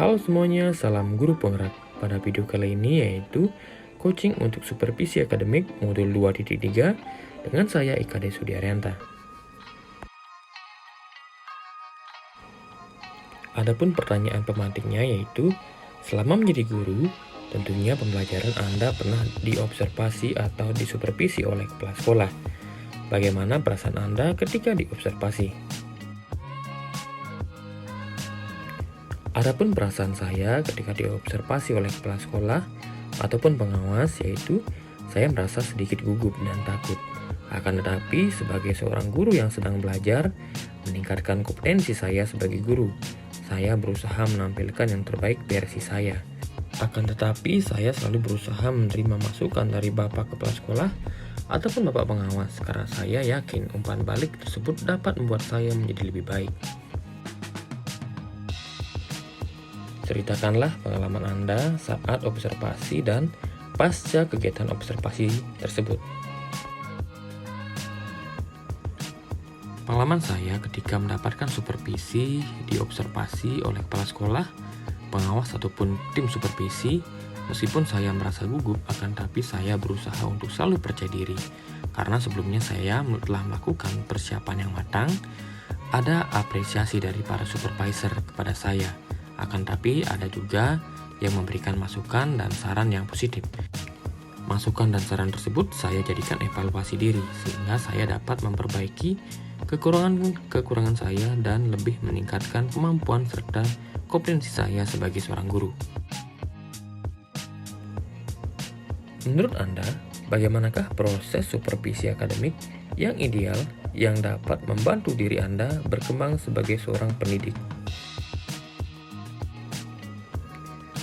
Halo semuanya, salam guru penggerak. Pada video kali ini yaitu coaching untuk supervisi akademik modul 2.3 dengan saya Ikade Sudiaryanta. Adapun pertanyaan pemantiknya yaitu, selama menjadi guru, tentunya pembelajaran Anda pernah diobservasi atau disupervisi oleh kepala sekolah. Bagaimana perasaan Anda ketika diobservasi? Adapun perasaan saya ketika diobservasi oleh kepala sekolah ataupun pengawas yaitu saya merasa sedikit gugup dan takut. Akan tetapi sebagai seorang guru yang sedang belajar meningkatkan kompetensi saya sebagai guru, saya berusaha menampilkan yang terbaik versi saya. Akan tetapi saya selalu berusaha menerima masukan dari Bapak Kepala Sekolah ataupun Bapak Pengawas karena saya yakin umpan balik tersebut dapat membuat saya menjadi lebih baik. Ceritakanlah pengalaman Anda saat observasi dan pasca kegiatan observasi tersebut. Pengalaman saya ketika mendapatkan supervisi diobservasi oleh kepala sekolah, pengawas ataupun tim supervisi, meskipun saya merasa gugup, akan tapi saya berusaha untuk selalu percaya diri. Karena sebelumnya saya telah melakukan persiapan yang matang, ada apresiasi dari para supervisor kepada saya. Akan tapi ada juga yang memberikan masukan dan saran yang positif. Masukan dan saran tersebut saya jadikan evaluasi diri sehingga saya dapat memperbaiki kekurangan saya dan lebih meningkatkan kemampuan serta kompetensi saya sebagai seorang guru. Menurut Anda, bagaimanakah proses supervisi akademik yang ideal yang dapat membantu diri Anda berkembang sebagai seorang pendidik?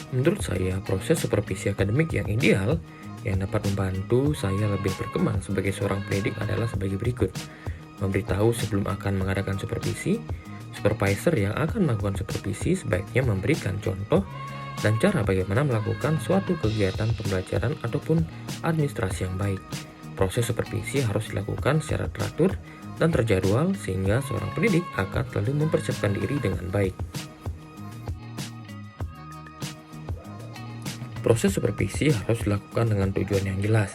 Menurut saya, proses supervisi akademik yang ideal yang dapat membantu saya lebih berkembang sebagai seorang pendidik adalah sebagai berikut. Memberitahu sebelum akan mengadakan supervisi, supervisor yang akan melakukan supervisi sebaiknya memberikan contoh dan cara bagaimana melakukan suatu kegiatan pembelajaran ataupun administrasi yang baik. Proses supervisi harus dilakukan secara teratur dan terjadwal sehingga seorang pendidik akan selalu mempersiapkan diri dengan baik. Proses supervisi harus dilakukan dengan tujuan yang jelas.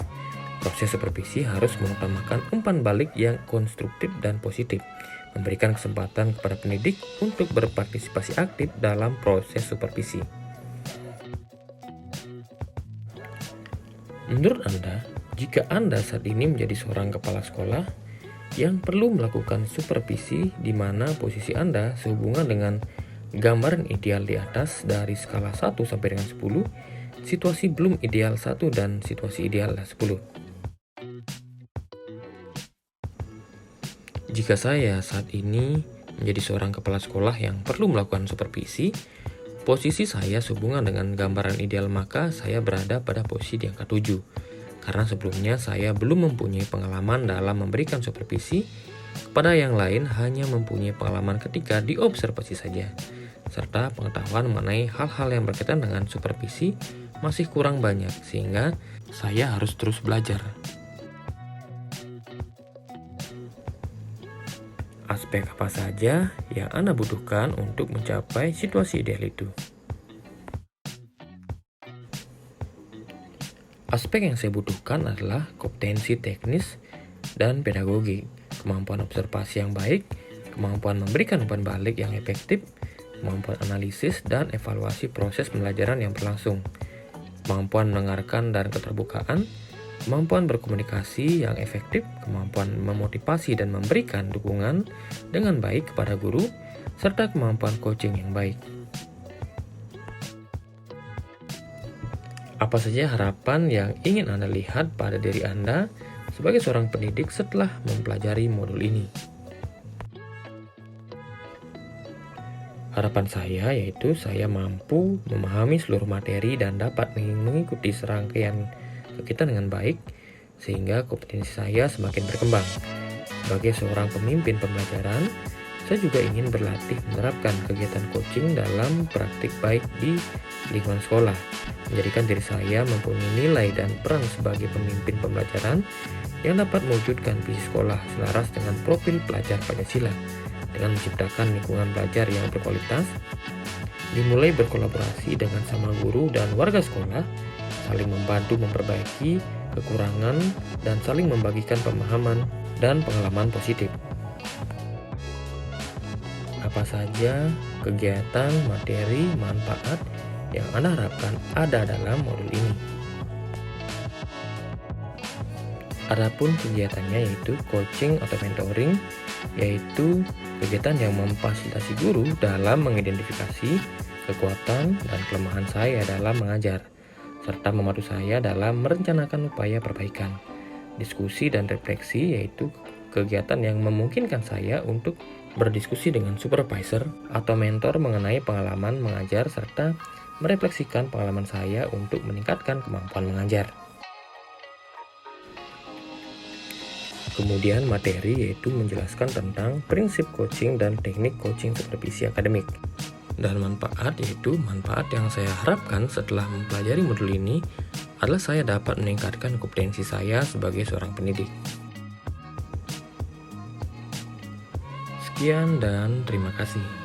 Proses supervisi harus mengutamakan umpan balik yang konstruktif dan positif, memberikan kesempatan kepada pendidik untuk berpartisipasi aktif dalam proses supervisi. Menurut Anda, jika Anda saat ini menjadi seorang kepala sekolah yang perlu melakukan supervisi di mana posisi Anda sehubungan dengan gambaran ideal di atas dari skala 1 sampai dengan 10, situasi belum ideal 1 dan situasi ideal 10. Jika saya saat ini menjadi seorang kepala sekolah yang perlu melakukan supervisi, posisi saya sehubungan dengan gambaran ideal maka saya berada pada posisi di angka 7. Karena sebelumnya saya belum mempunyai pengalaman dalam memberikan supervisi kepada yang lain, hanya mempunyai pengalaman ketika diobservasi saja. Serta pengetahuan mengenai hal-hal yang berkaitan dengan supervisi masih kurang banyak sehingga saya harus terus belajar. Aspek apa saja yang Anda butuhkan untuk mencapai situasi ideal itu? Aspek yang saya butuhkan adalah kompetensi teknis dan pedagogik, kemampuan observasi yang baik, kemampuan memberikan umpan balik yang efektif, kemampuan analisis dan evaluasi proses pembelajaran yang berlangsung, kemampuan mendengarkan dan keterbukaan, kemampuan berkomunikasi yang efektif, kemampuan memotivasi dan memberikan dukungan dengan baik kepada guru, serta kemampuan coaching yang baik. Apa saja harapan yang ingin Anda lihat pada diri Anda sebagai seorang pendidik setelah mempelajari modul ini? Harapan saya yaitu saya mampu memahami seluruh materi dan dapat mengikuti serangkaian kegiatan dengan baik sehingga kompetensi saya semakin berkembang. Sebagai seorang pemimpin pembelajaran, saya juga ingin berlatih menerapkan kegiatan coaching dalam praktik baik di lingkungan sekolah, menjadikan diri saya mempunyai nilai dan peran sebagai pemimpin pembelajaran yang dapat mewujudkan visi sekolah selaras dengan profil pelajar Pancasila, dengan menciptakan lingkungan belajar yang berkualitas, Dimulai berkolaborasi dengan sama guru dan warga sekolah, saling membantu memperbaiki kekurangan dan saling membagikan pemahaman dan pengalaman positif. Apa saja kegiatan, materi, manfaat yang Anda harapkan ada dalam modul ini? Adapun kegiatannya yaitu coaching atau mentoring, yaitu kegiatan yang memfasilitasi guru dalam mengidentifikasi kekuatan dan kelemahan saya dalam mengajar, serta membantu saya dalam merencanakan upaya perbaikan. Diskusi dan refleksi yaitu kegiatan yang memungkinkan saya untuk berdiskusi dengan supervisor atau mentor mengenai pengalaman mengajar serta merefleksikan pengalaman saya untuk meningkatkan kemampuan mengajar. Kemudian materi yaitu menjelaskan tentang prinsip coaching dan teknik coaching supervisi akademik. Dan manfaat yaitu manfaat yang saya harapkan setelah mempelajari modul ini adalah saya dapat meningkatkan kompetensi saya sebagai seorang pendidik. Sekian dan terima kasih.